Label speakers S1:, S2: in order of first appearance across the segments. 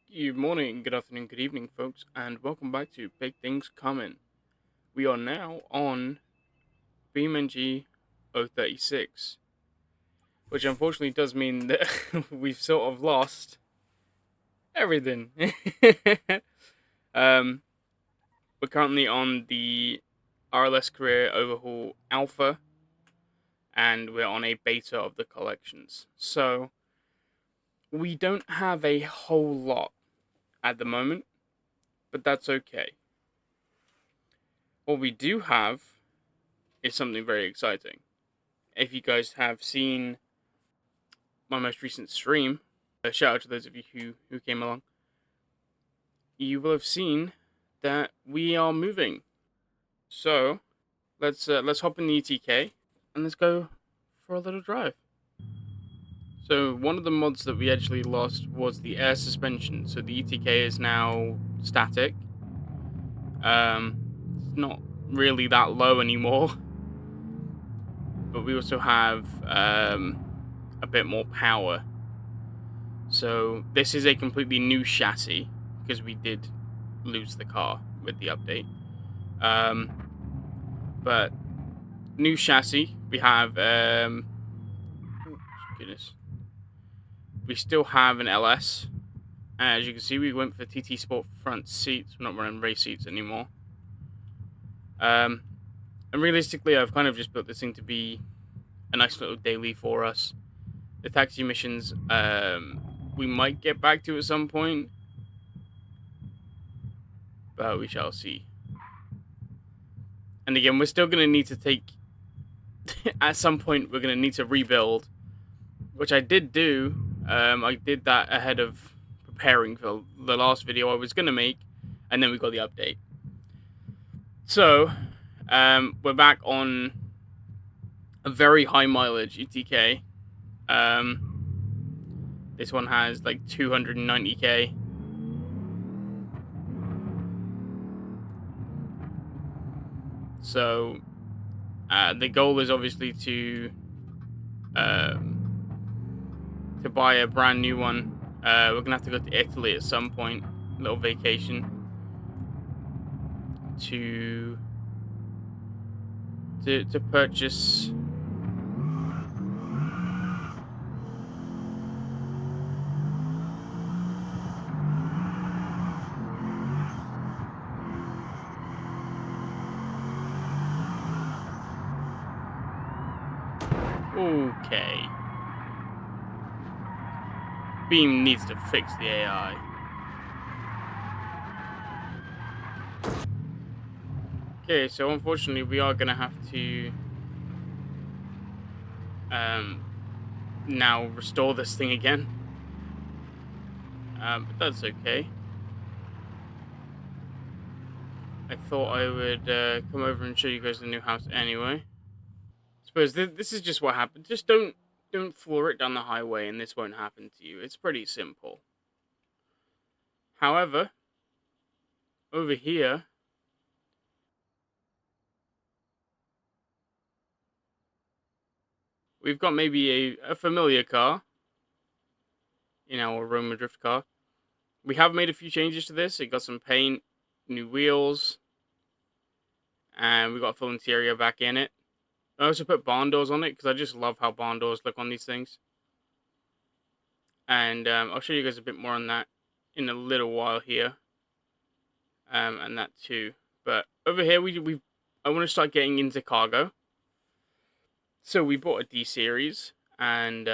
S1: Good morning, good afternoon, good evening, folks, and welcome back to Big Things Coming. We are now on BeamNG 036, which unfortunately does mean that we've sort of lost everything. um, we're currently on the RLS Career Overhaul Alpha, and we're on a beta of the collections. So we don't have a whole lot at the moment, but that's okay. What we do have is something very exciting. If you guys have seen my most recent stream, a shout out to those of you who came along, you will have seen that we are moving. So let's hop in the ETK and let's go for a little drive. So one of the mods that we actually lost was the air suspension. So the ETK is now static. It's not really that low anymore, but we also have a bit more power. So this is a completely new chassis because we did lose the car with the update. But new chassis. We have goodness. We still have an LS. As you can see, we went for TT Sport front seats. We're not running race seats anymore. And realistically, I've kind of just built this thing to be a nice little daily for us. The taxi missions, we might get back to at some point, but we shall see. And again, we're still going to need to take at some point we're going to need to rebuild, which I did do. I did that ahead of preparing for the last video I was going to make, and then we got the update. So we're back on a very high mileage ETK. This one has like 290k. So the goal is obviously to buy a brand new one. We're gonna have to go to Italy at some point, a little vacation, to purchase. Okay. Beam needs to fix the AI. Okay, so unfortunately we are gonna have to now restore this thing again. But that's okay. I thought I would come over and show you guys the new house anyway. Suppose this is just what happened. Just don't floor it down the highway and this won't happen to you. It's pretty simple. However, over here, we've got maybe a familiar car, a Roma Drift car. We have made a few changes to this. It got some paint, new wheels, and we got a full interior back in it. I also put barn doors on it because I just love how barn doors look on these things. And I'll show you guys a bit more on that in a little while here, and that too. But over here, I want to start getting into cargo. So we bought a D series, and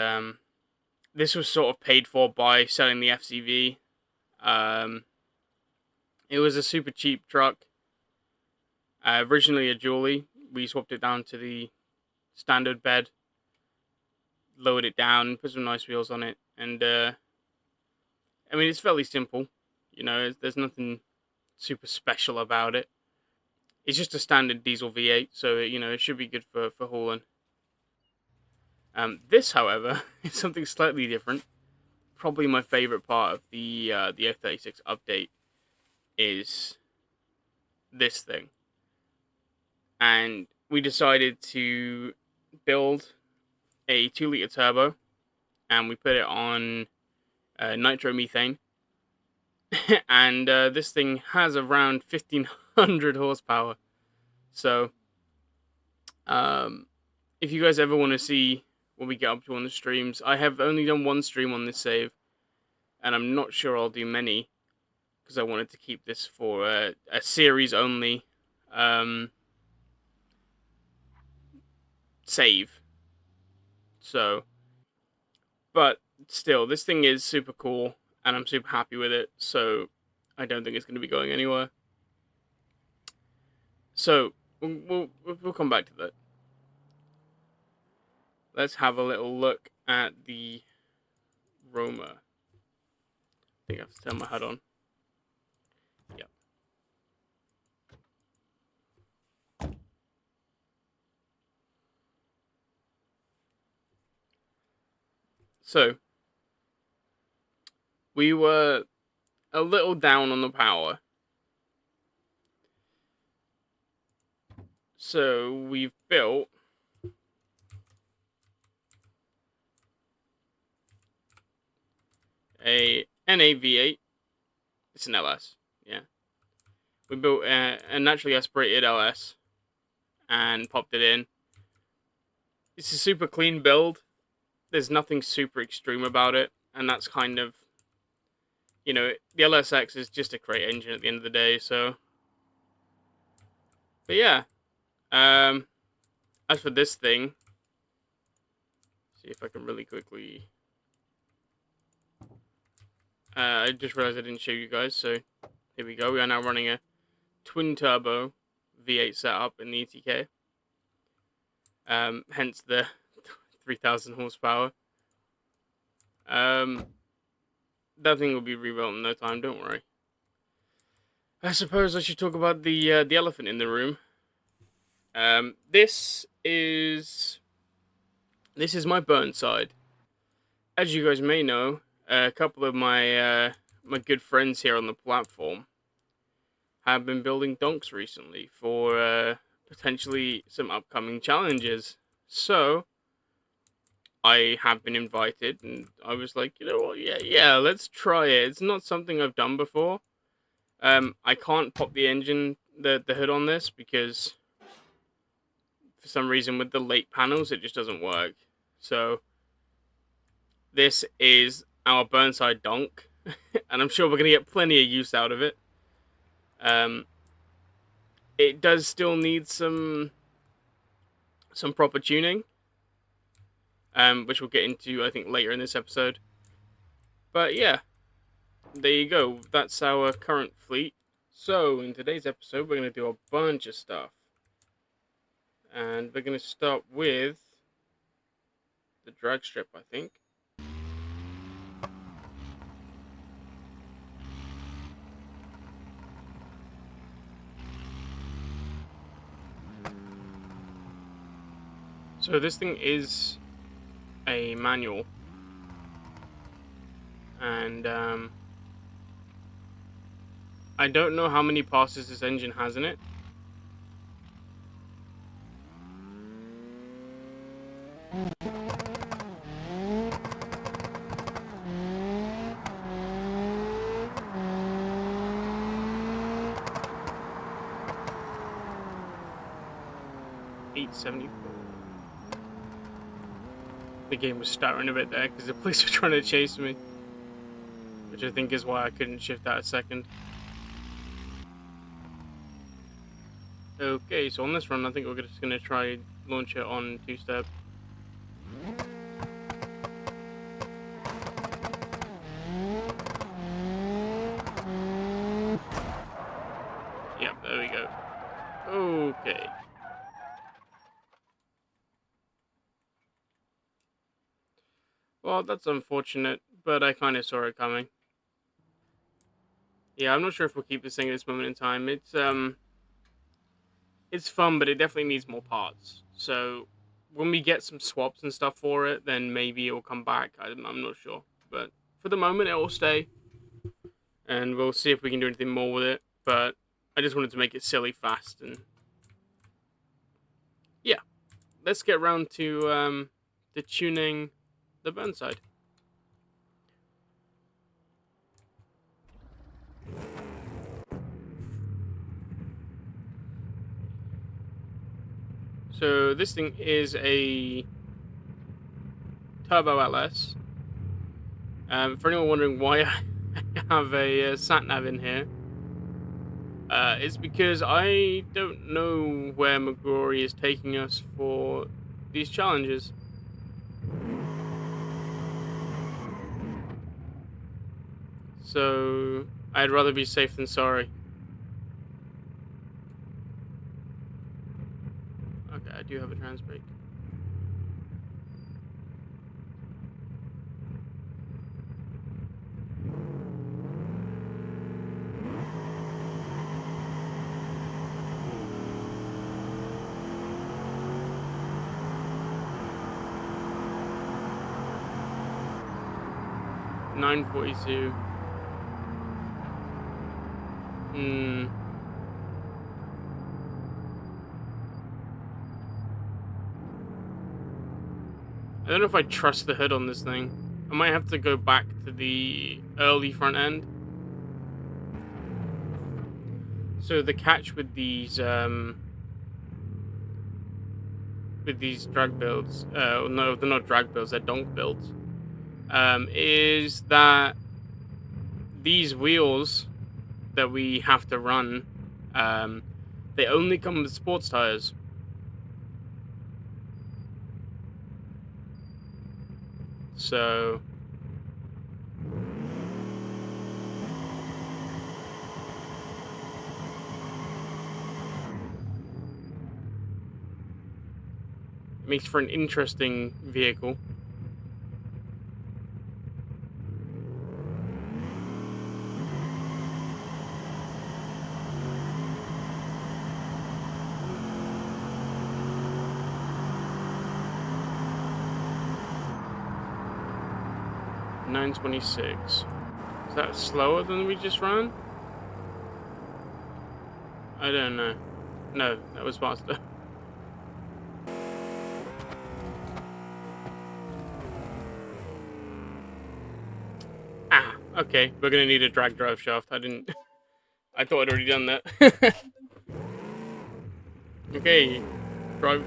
S1: this was sort of paid for by selling the FCV. It was a super cheap truck. Originally a dually. We swapped it down to the standard bed, lowered it down, put some nice wheels on it, and I mean it's fairly simple. There's nothing super special about it. It's just a standard diesel V8, so it should be good for hauling. This, however, is something slightly different. Probably my favorite part of the F36 update is this thing, and we decided to build a 2-liter turbo, and we put it on nitromethane. and this thing has around 1500 horsepower. So, if you guys ever want to see what we get up to on the streams, I have only done one stream on this save, and I'm not sure I'll do many because I wanted to keep this for a series only save. So, but still, this thing is super cool, and I'm super happy with it. So, I don't think it's going to be going anywhere. So, we'll come back to that. Let's have a little look at the Roma. I think I have to turn my HUD on. Yep. So, we were a little down on the power. So, we've built a NAV8. It's an LS, yeah. We built a naturally aspirated LS and popped it in. It's a super clean build. There's nothing super extreme about it, and that's kind of, you know, the LSX is just a crate engine at the end of the day, so. But yeah, as for this thing, see if I can really quickly. I just realized I didn't show you guys, so here we go. We are now running a twin turbo V8 setup in the ETK. Hence the 3000 horsepower. That thing will be rebuilt in no time, don't worry. I suppose I should talk about the elephant in the room. This is my Burnside. As you guys may know, a couple of my my good friends here on the platform have been building donks recently for potentially some upcoming challenges. So I have been invited, and I was like, you know what, yeah, let's try it. It's not something I've done before. I can't pop the engine, the hood on this because for some reason with the late panels it just doesn't work. So this is our Burnside donk, and I'm sure we're gonna get plenty of use out of it. It does still need some proper tuning, which we'll get into I think later in this episode. But yeah, there you go. That's our current fleet. So in today's episode, we're gonna do a bunch of stuff, and we're gonna start with the drag strip, I think. So this thing is a manual, and I don't know how many passes this engine has in it. $874. The game was stuttering a bit there because the police were trying to chase me, which I think is why I couldn't shift out a second. Okay, so on this run, I think we're just gonna try launch it on two-step. Yep, there we go. Okay. Well, that's unfortunate, but I kind of saw it coming. Yeah, I'm not sure if we'll keep this thing at this moment in time. It's fun, but it definitely needs more parts. So when we get some swaps and stuff for it, then maybe it will come back. I'm not sure, but for the moment, it will stay, and we'll see if we can do anything more with it. But I just wanted to make it silly fast, and yeah, let's get around to tuning the Burnside. So this thing is a turbo LS. For anyone wondering why I have a sat nav in here, it's because I don't know where McGrory is taking us for these challenges. So I'd rather be safe than sorry. Okay, I do have a trans brake. $9.42. I don't know if I trust the hood on this thing. I might have to go back to the early front end. So the catch with these drag builds, no, they're not drag builds, they're donk builds, is that these wheels that we have to run, they only come with sports tires. So it makes for an interesting vehicle. $9.26. Is that slower than we just ran? I don't know. No, that was faster. Okay, we're gonna need a drag drive shaft. I didn't. I thought I'd already done that. Okay, drive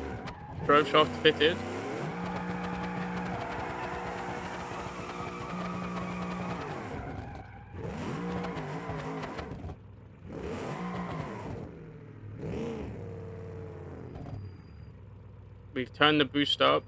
S1: shaft fitted. We've turned the boost up.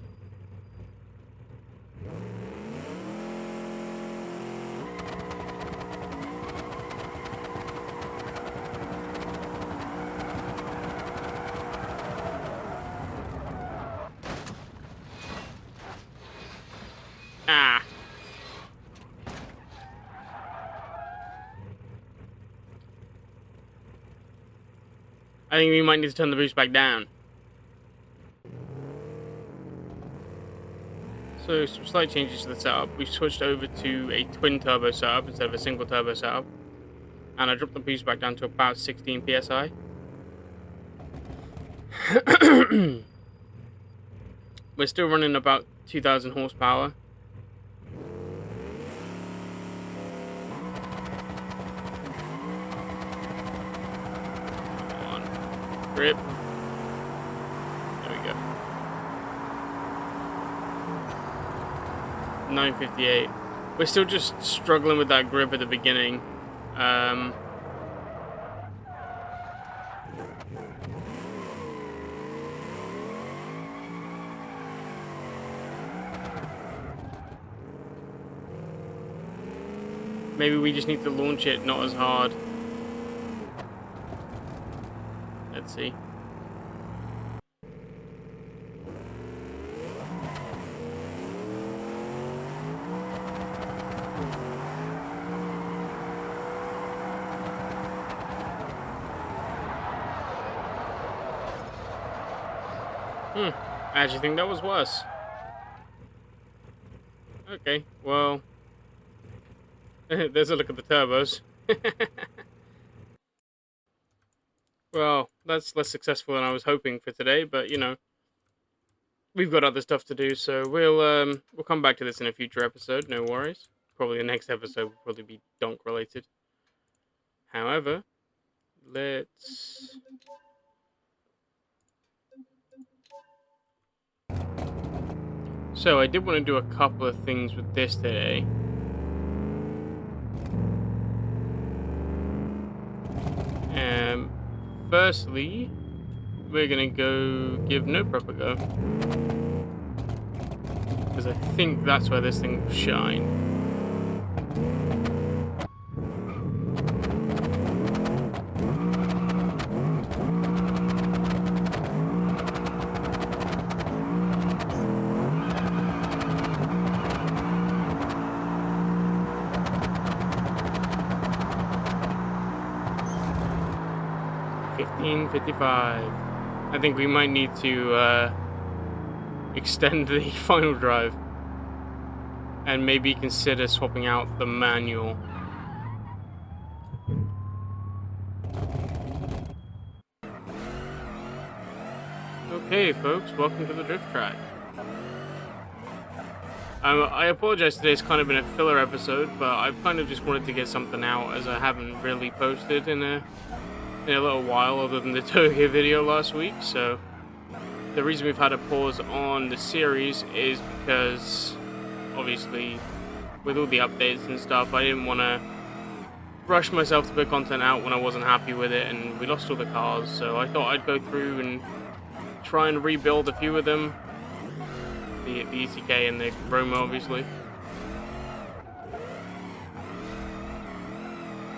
S1: I think we might need to turn the boost back down. So some slight changes to the setup. We've switched over to a twin turbo setup instead of a single turbo setup. And I dropped the boost back down to about 16 PSI. We're still running about 2,000 horsepower. Come on. Grip. There we go. 958. We're still just struggling with that grip at the beginning. Maybe we just need to launch it not as hard. Let's see. I actually think that was worse. Okay, well, there's a look at the turbos. Well, that's less successful than I was hoping for today, but you know, we've got other stuff to do, so we'll come back to this in a future episode. No worries. Probably the next episode will probably be donk related. However, let's So I did want to do a couple of things with this today. Firstly, we're gonna go give no prep a go, because I think that's where this thing will shine. $15.55. I think we might need to extend the final drive and maybe consider swapping out the manual. Okay, folks, welcome to the drift track. I apologize, today's kind of been a filler episode, but I've kind of just wanted to get something out, as I haven't really posted in a little while, other than the Toge video last week. So the reason we've had a pause on the series is because, obviously, with all the updates and stuff, I didn't want to rush myself to put content out when I wasn't happy with it, and we lost all the cars. So I thought I'd go through and try and rebuild a few of them. The ECK and the Roma, obviously.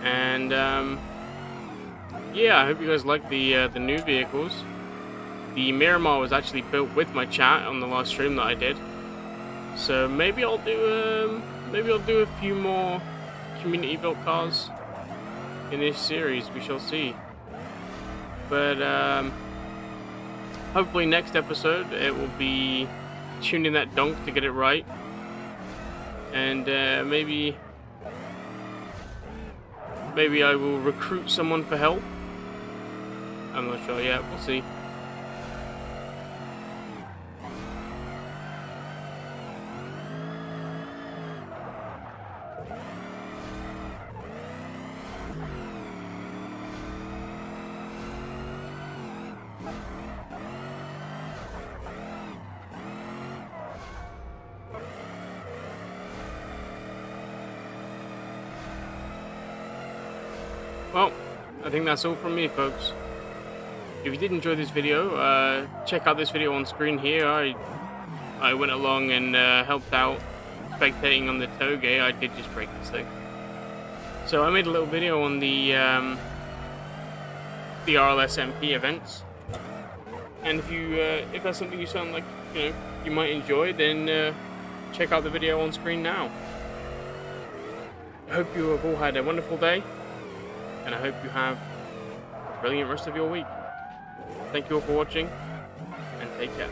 S1: And yeah, I hope you guys like the new vehicles. The Miramar was actually built with my chat on the last stream that I did, so maybe I'll do a few more community built cars in this series. We shall see. But hopefully next episode it will be tuning that donk to get it right, and maybe I will recruit someone for help. I'm not sure yet. We'll see. Well, I think that's all from me, folks. If you did enjoy this video, check out this video on screen here. I went along and helped out spectating on the Toge. I did just break this thing. So I made a little video on the RLS MP events. And if that's something you sound like you might enjoy, then check out the video on screen now. I hope you have all had a wonderful day, and I hope you have a brilliant rest of your week. Thank you all for watching, and take care.